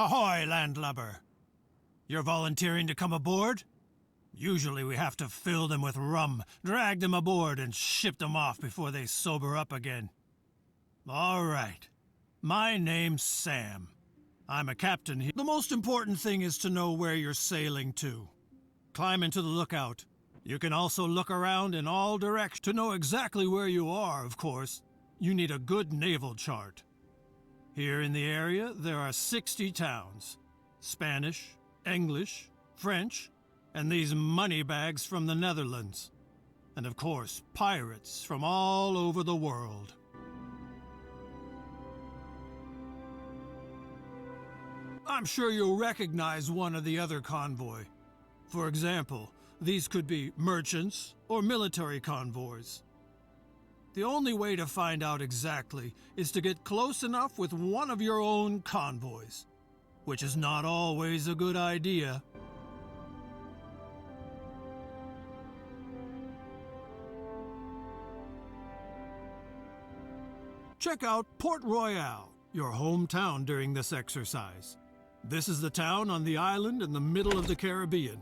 Ahoy, landlubber! You're volunteering to come aboard? Usually we have to fill them with rum, drag them aboard, and ship them off before they sober up again. All right. My name's Sam. I'm a captain here. The most important thing is to know where you're sailing to. Climb into the lookout. You can also look around in all directions. To know exactly where you are, of course, you need a good naval chart. Here in the area, there are 60 towns. Spanish, English, French, and these moneybags from the Netherlands. And of course, pirates from all over the world. I'm sure you'll recognize one or the other convoy. For example, these could be merchants or military convoys. The only way to find out exactly is to get close enough with one of your own convoys, which is not always a good idea. Check out Port Royale, your hometown during this exercise. This is the town on the island in the middle of the Caribbean.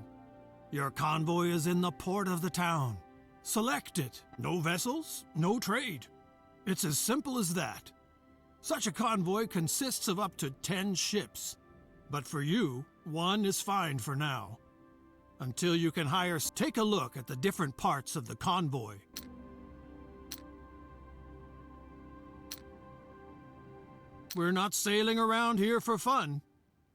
Your convoy is in the port of the town. Select it. No vessels, no trade. It's as simple as that. Such a convoy consists of up to 10 ships. But for you, one is fine for now. Until you can hire, take a look at the different parts of the convoy. We're not sailing around here for fun.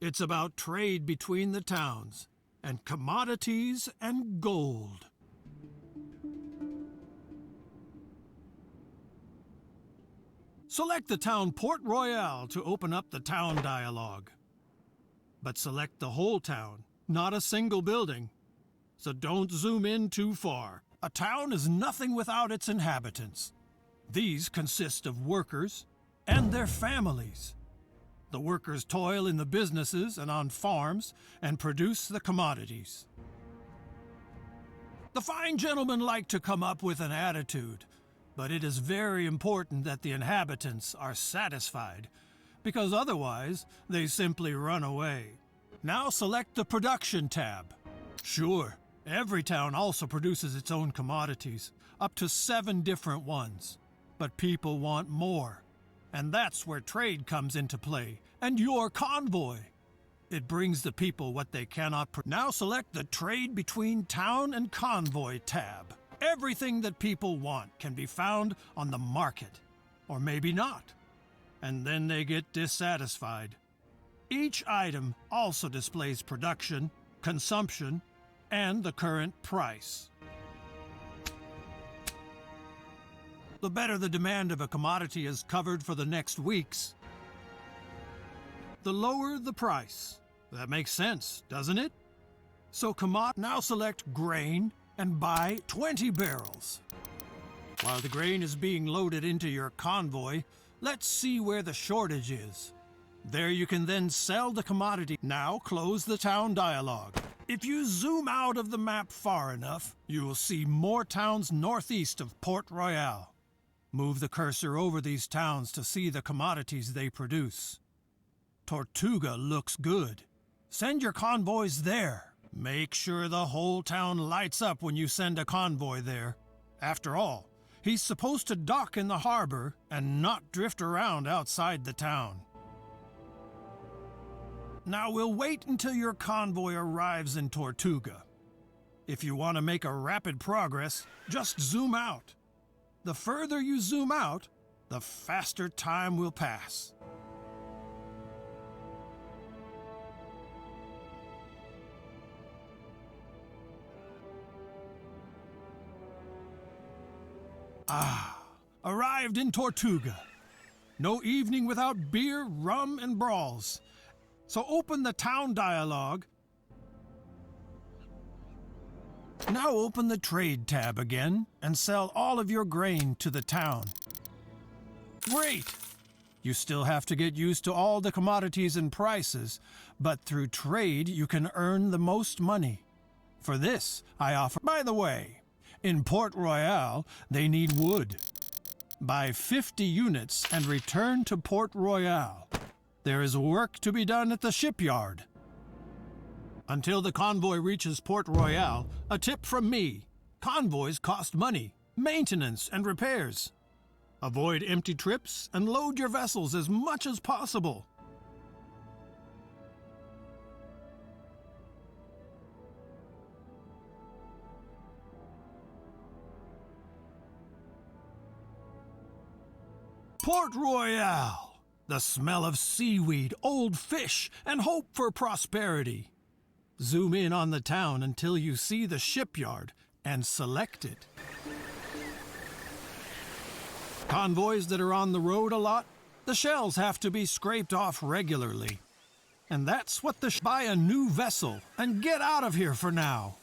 It's about trade between the towns, and commodities and gold. Select the town Port Royale to open up the town dialogue. But select the whole town, not a single building. So don't zoom in too far. A town is nothing without its inhabitants. These consist of workers and their families. The workers toil in the businesses and on farms and produce the commodities. The fine gentlemen like to come up with an attitude, but it is very important that the inhabitants are satisfied, because otherwise they simply run away. Now select the production tab. Sure, every town also produces its own commodities, up to 7 different ones. But people want more. And that's where trade comes into play, and your convoy. It brings the people what they cannot. Now select the Trade Between Town and Convoy tab. Everything that people want can be found on the market, or maybe not. And then they get dissatisfied. Each item also displays production, consumption, and the current price. The better the demand of a commodity is covered for the next weeks, the lower the price. That makes sense, doesn't it? So now select grain and buy 20 barrels. While the grain is being loaded into your convoy, let's see where the shortage is. There you can then sell the commodity. Now close the town dialogue. If you zoom out of the map far enough, you will see more towns northeast of Port Royale. Move the cursor over these towns to see the commodities they produce. Tortuga looks good. Send your convoys there. Make sure the whole town lights up when you send a convoy there. After all, he's supposed to dock in the harbor and not drift around outside the town. Now we'll wait until your convoy arrives in Tortuga. If you want to make a rapid progress, just zoom out. The further you zoom out, the faster time will pass. Arrived in Tortuga. No evening without beer, rum, and brawls. So open the town dialogue. Now open the Trade tab again and sell all of your grain to the town. Great! You still have to get used to all the commodities and prices, but through trade you can earn the most money. For this, I offer... By the way, in Port Royale, they need wood. Buy 50 units and return to Port Royale. There is work to be done at the shipyard. Until the convoy reaches Port Royale, a tip from me. Convoys cost money, maintenance, and repairs. Avoid empty trips and load your vessels as much as possible. Port Royale! The smell of seaweed, old fish, and hope for prosperity. Zoom in on the town until you see the shipyard and select it. Convoys that are on the road a lot, the shells have to be scraped off regularly. And that's what buy a new vessel and get out of here for now.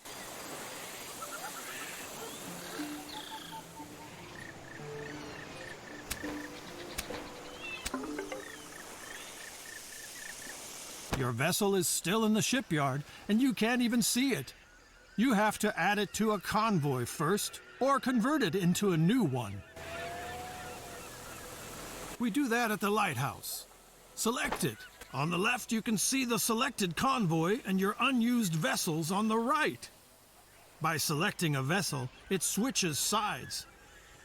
Your vessel is still in the shipyard, and you can't even see it. You have to add it to a convoy first, or convert it into a new one. We do that at the lighthouse. Select it. On the left, you can see the selected convoy and your unused vessels on the right. By selecting a vessel, it switches sides.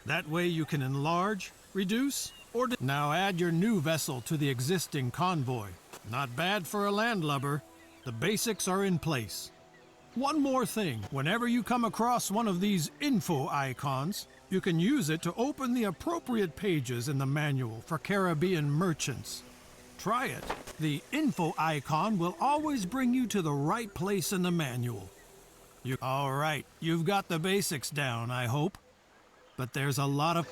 That way you can enlarge, reduce, or now add your new vessel to the existing convoy. Not bad for a landlubber. The basics are in place. One more thing. Whenever you come across one of these info icons, you can use it to open the appropriate pages in the manual for Caribbean merchants. Try it. The info icon will always bring you to the right place in the manual. All right, you've got the basics down, I hope. But there's a lot of...